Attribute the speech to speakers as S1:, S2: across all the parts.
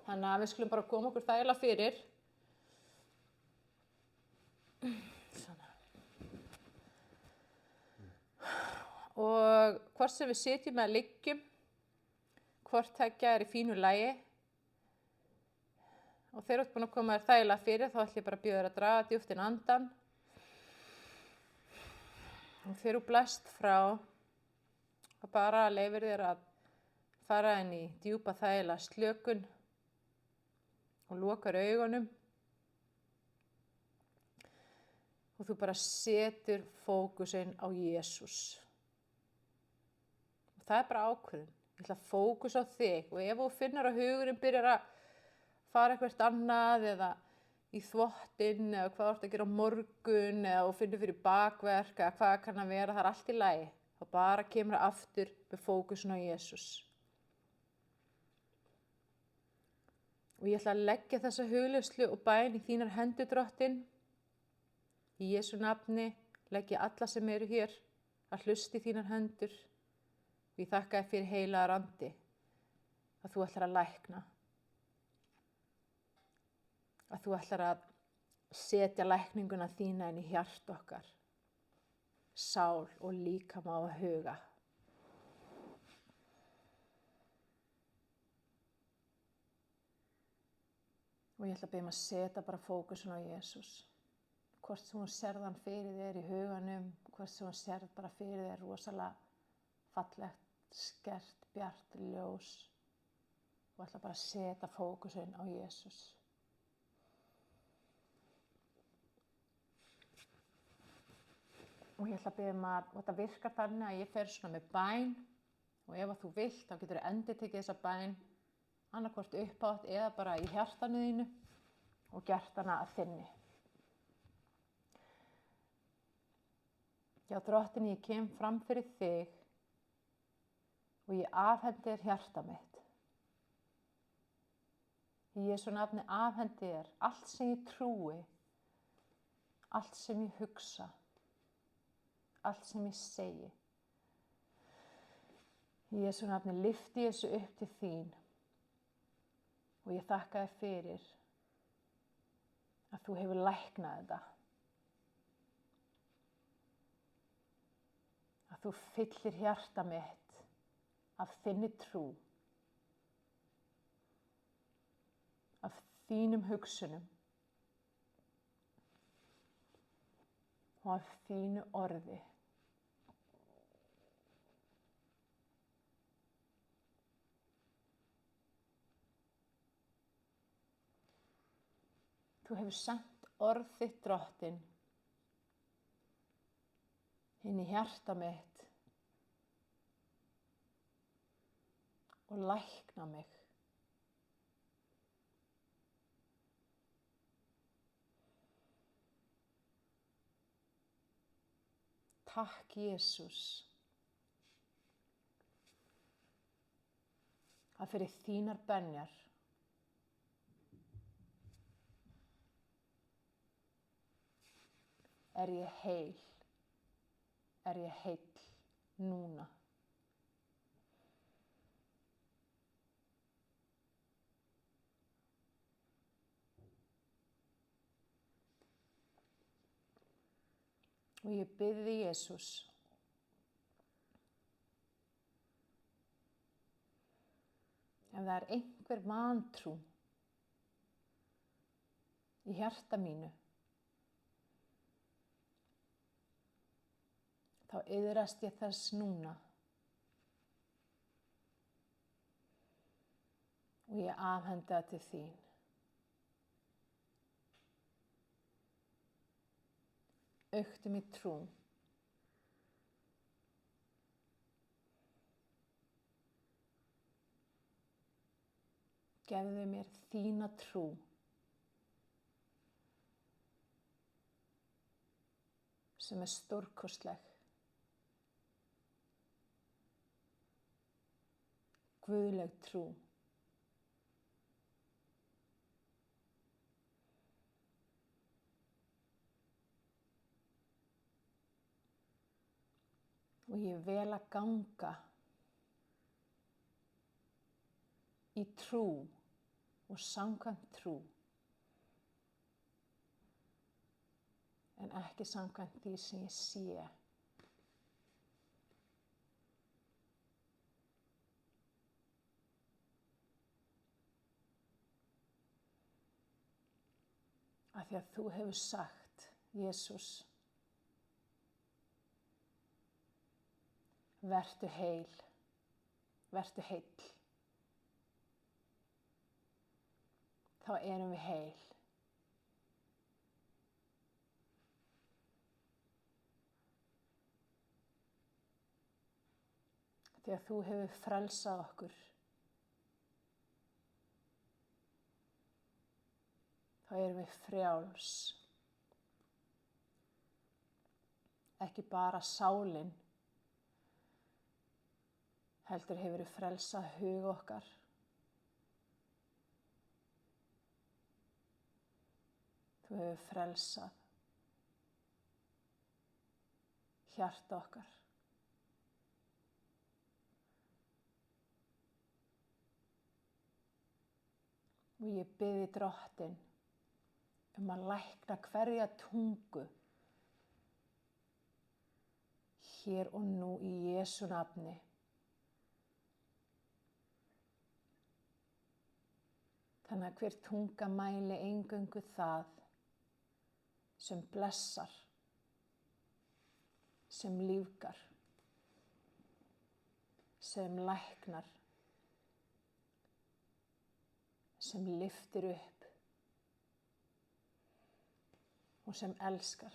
S1: Þannig að við skulum bara koma okkur þægilega fyrir. Svona. Og hvort sem við sitjum eða liggjum, hvort tveggja í fínu lagi. Og þegar þú ert búin að koma þér þægilega fyrir, þá ætlum ég bara að bjóða þér að draga djúpt inn andann. Og þegar þú blæst frá, þá bara leyfir þér að fara inn í djúpa þægilega slökun og lokar augunum. Og þú bara setur fókusinn á Jesús. Og það bara ákvörðun. Ég ætla að fókusa á þig og ef þú finnur að hugurinn byrjar að fara eitthvað annað eða í þvottinn eða hvað þú ert að gera á morgun eða þú finnur fyrir bakverk eða hvað kann að vera, það allt í lagi. Þá bara kemur það aftur með fókusin á Jesús. Og ég ætla að leggja þessa hugleiðslu og bæn í þínar hendur, Drottinn. Í Jesú nafni legg ég alla sem eru hér að hlusta í þínar hendur. Og ég þakka þér fyrir heilagar andi að þú ætlar að lækna. Að þú ætlar að setja lækninguna þína inn í hjart okkar, sál og líkama og huga. Og ég ætla að biðja að setja bara fókusin á Jesús. Hvort sem hún sérð hann fyrir þér í huganum, hvort sem hún sérð bara fyrir þér rosalega fallegt, skert, bjart ljós. Og ætla bara að setja fókusin á Jesús. Og ég ætla að biðja að þetta virkar þannig að ég fer svona með bæn og ef að þú vilt þá getur þú endurtekið þessa bæn annarkvort uppátt eða bara í hjartanu þínu og gert hana að þinni. Já, Drottinn, ég kem fram fyrir þig og ég afhendi þér hjarta mitt. Í Jesú nafni afhendi þér allt sem ég trúi, allt sem ég hugsa, allt sem ég segi. Í Jesú nafni lyfti ég þessu upp til þín og ég þakka þér fyrir að þú hefur læknað þetta. Að þú fyllir hjarta mitt af þinni trú, af þínum hugsunum og af þínu orði. Þú hefur sent orð þitt, Drottinn, inn í hjarta mitt og lækna mig. Takk, Jesús, að fyrir þínar benjar er ég heil, er ég heill núna. Og ég bið þig, Jesús, ef það er einhver vantrú í hjarta mínu, þá iðrast ég þess núna og ég afhendi það til þín. Auktu mér trú. Gefðu mér þína trú. Sem er stórkostleg. Guðleg trú. Og ég vel að ganga í trú og samkvæmt trú, en ekki samkvæmt því sem ég sé. Af því að þú hefur sagt, Jesús, vertu heil, vertu heill. Þá erum við heil. Því að þú hefur frelsað okkur. Þá erum við frjáls. Ekki bara sálin, heldur hefur við frelsað hug okkar. Þú hefur frelsað hjarta okkar. Og ég biðji Drottinn að lækna hverja tungu hér og nú í Jesú nafni. Þannig að hver tunga mæli eingöngu það sem blessar, sem lífgar, sem læknar, sem lyftir upp og sem elskar.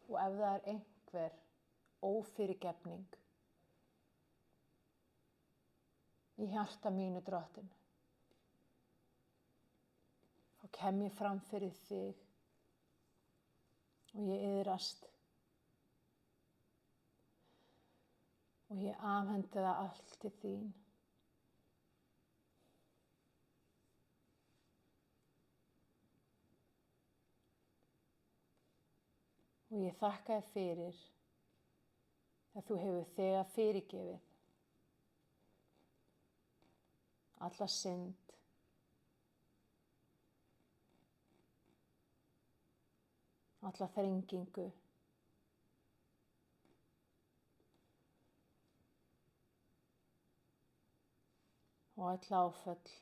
S1: Og ef það er einhver ófyrirgefning í hjarta mínu, Drottinn, þá kem ég fram fyrir þig og ég iðrast og ég afhendi það allt til þín. Og ég þakka þér fyrir að þú hefur þegar fyrirgefið alla synd, alla þrengingu, og öll áföll.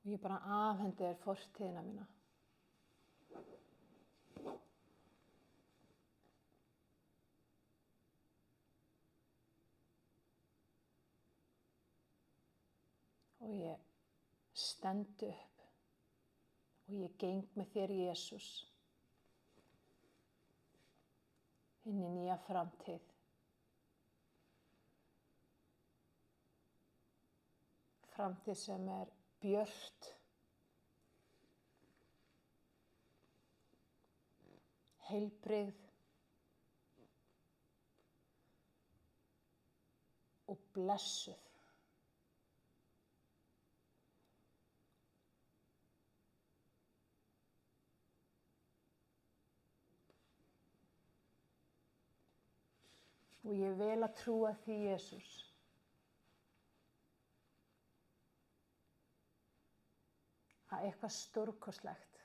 S1: Og ég bara afhendi þér fortíðina mína. Og ég stend upp og ég geng með þér, Jesús, inn í nýja framtíð. Framtíð sem er björt, heilbrigð og blessuð. Og ég vel að trúa því, Jesús, að eitthvað stórkostlegt,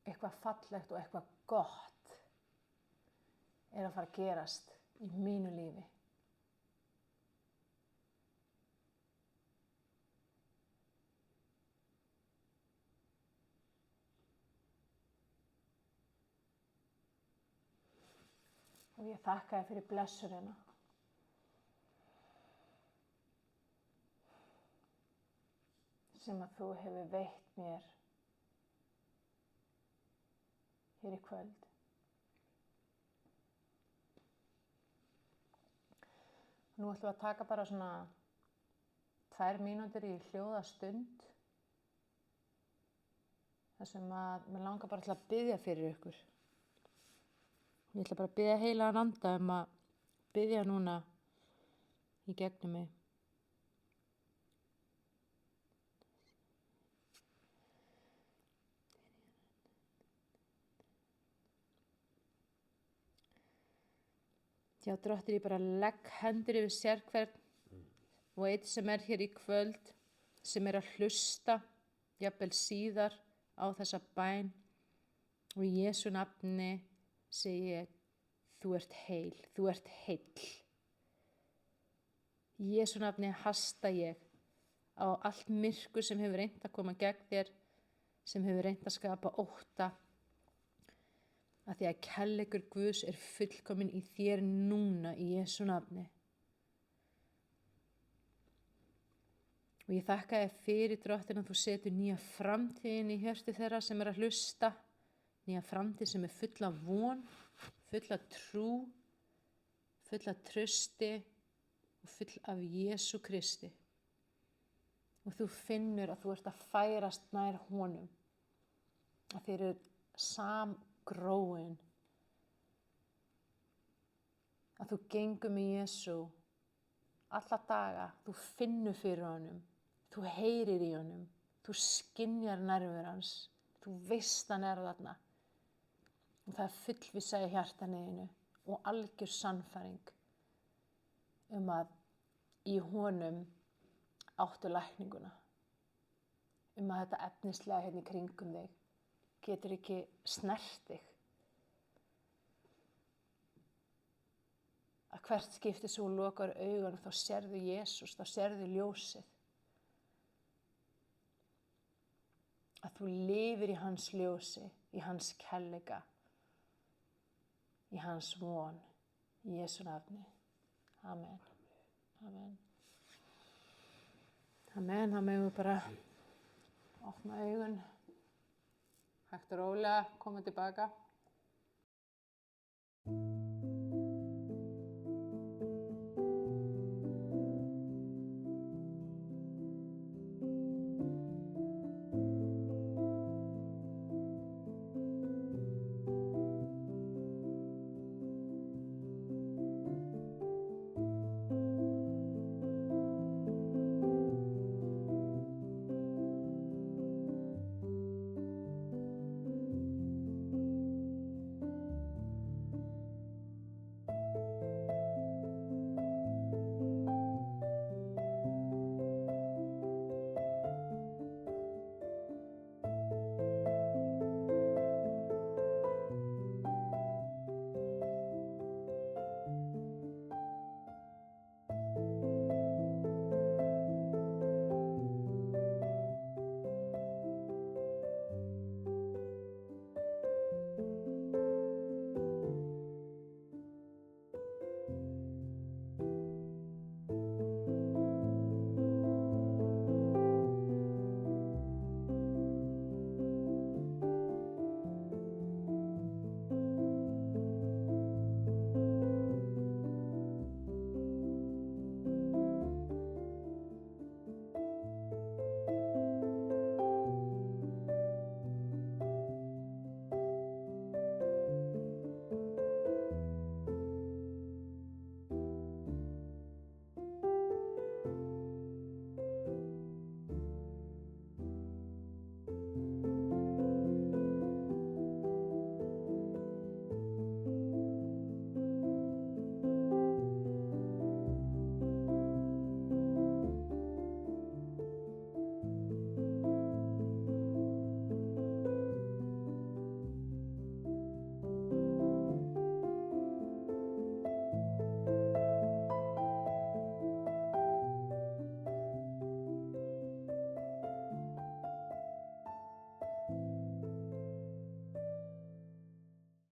S1: eitthvað fallegt og eitthvað gott er að fara að gerast í mínu lífi. Og ég þakka þér fyrir blessunina. Sem að þú hefur veitt mér hér í kvöld. Nú ætlum við að taka bara svona 2 mínútur í hljóðastund. Þar sem að mér langar bara til að biðja fyrir ykkur. Ég ætla bara að biðja heilagan anda að biðja núna í gegnum mig. Já, Drottinn, ég bara legg hendur yfir sérhvern og einn sem hér í kvöld, sem að hlusta, jafnvel síðar á þessa bæn. Og í Jesú nafni segi ég, þú ert heil, þú ert heill. Í Jesú nafni hasta ég á allt myrkur sem hefur reynt að koma gegn þér, sem hefur reynt að skapa ótta, að því að kærleikur Guðs fullkominn í þér núna í Jesú nafni. Og ég þakka þér fyrir, Drottinn, að þú setur nýja framtíðin í hjörtu þeirra sem að hlusta, nýja framtíð sem full af von, full af trú, full af trausti og full af Jesú Kristi. Og þú finnur að þú ert að færast nær honum, að þeir eru samgróin, að þú gengur með Jesú alla daga, þú finnur fyrir honum, þú heyrir í honum, þú skynjar nærvera hans, þú veist hann þarna. Og það fullvissa í hjartaniðinu og algjör sannfæring að í honum áttu lækninguna, að þetta efnislega hérna í kringum þig getur ekki snert þig. Að hvert skipti svo lokar augunum þá sérðu Jesús, þá sérðu ljósið. Að þú lifir í hans ljósi, í hans kærleika, í hans von, í Jesú nafni. Amen. Amen. Amen, það megum við bara opna augun, hægt og rólega, koma tilbaka.